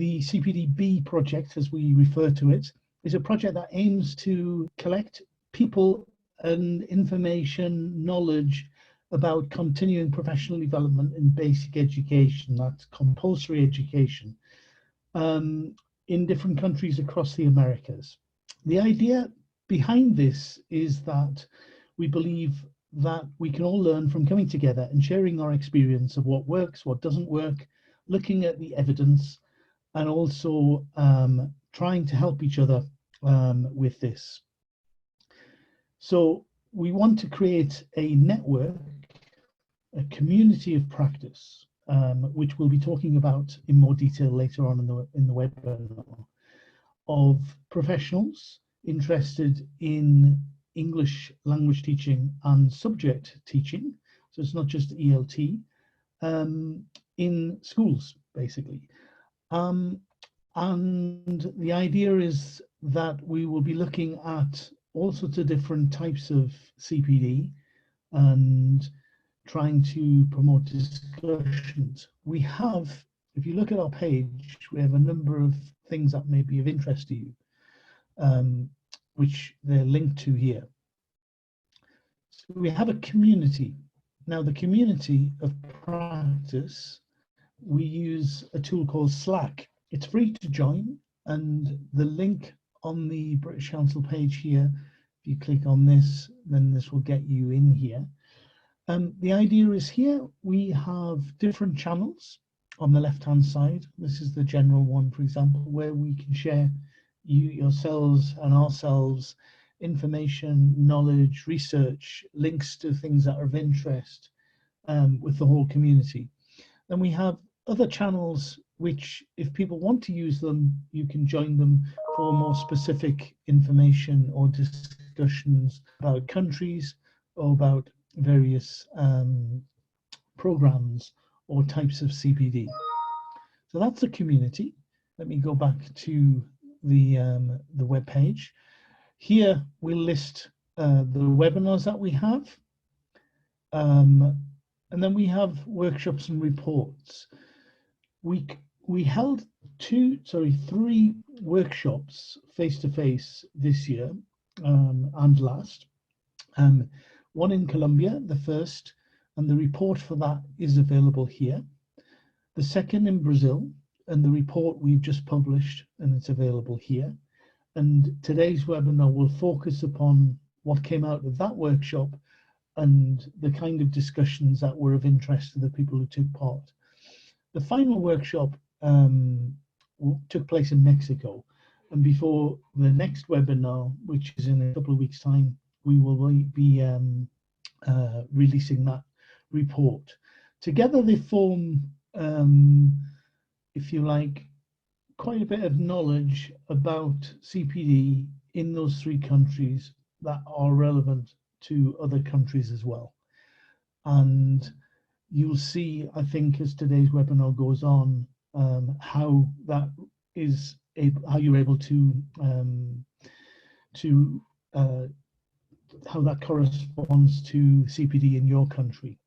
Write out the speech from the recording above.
The CPDB project, as we refer to it, is a project that aims to collect people and information, knowledge about continuing professional development in basic education, that's compulsory education, in different countries across the Americas. The idea behind this is that we believe that we can all learn from coming together and sharing our experience of what works, what doesn't work, looking at the evidence, and also trying to help each other with this. So we want to create a network, a community of practice, which we'll be talking about in more detail later on in the webinar, of professionals interested in English language teaching and subject teaching. So it's not just ELT, in schools, basically. And the idea is that we will be looking at all sorts of different types of CPD and trying to promote discussions. We have, if you look at our page, we have a number of things that may be of interest to you, which they're linked to here. So we have a community. Now, the community of practice, we use a tool called Slack. It's free to join, and the link on the British Council page here, if you click on this, then this will get you in here. The idea is here we have different channels on the left-hand side. This is the general one, for example, where we can share yourselves and ourselves information, knowledge, research, links to things that are of interest with the whole community. Then we have other channels which, if people want to use them, you can join them for more specific information or discussions about countries or about various programs or types of CPD. So that's the community. Let me go back to the web page. Here we'll list the webinars that we have, and then we have workshops and reports. We held three workshops face-to-face this year and last. One in Colombia, the first, and the report for that is available here. The second in Brazil, and the report we've just published, and it's available here. And today's webinar will focus upon what came out of that workshop and the kind of discussions that were of interest to the people who took part. The final workshop took place in Mexico, and before the next webinar, which is in a couple of weeks' time, we will be releasing that report. Together they form, if you like, quite a bit of knowledge about CPD in those three countries that are relevant to other countries as well. And you'll see, I think, as today's webinar goes on, how you're able to how that corresponds to CPD in your country.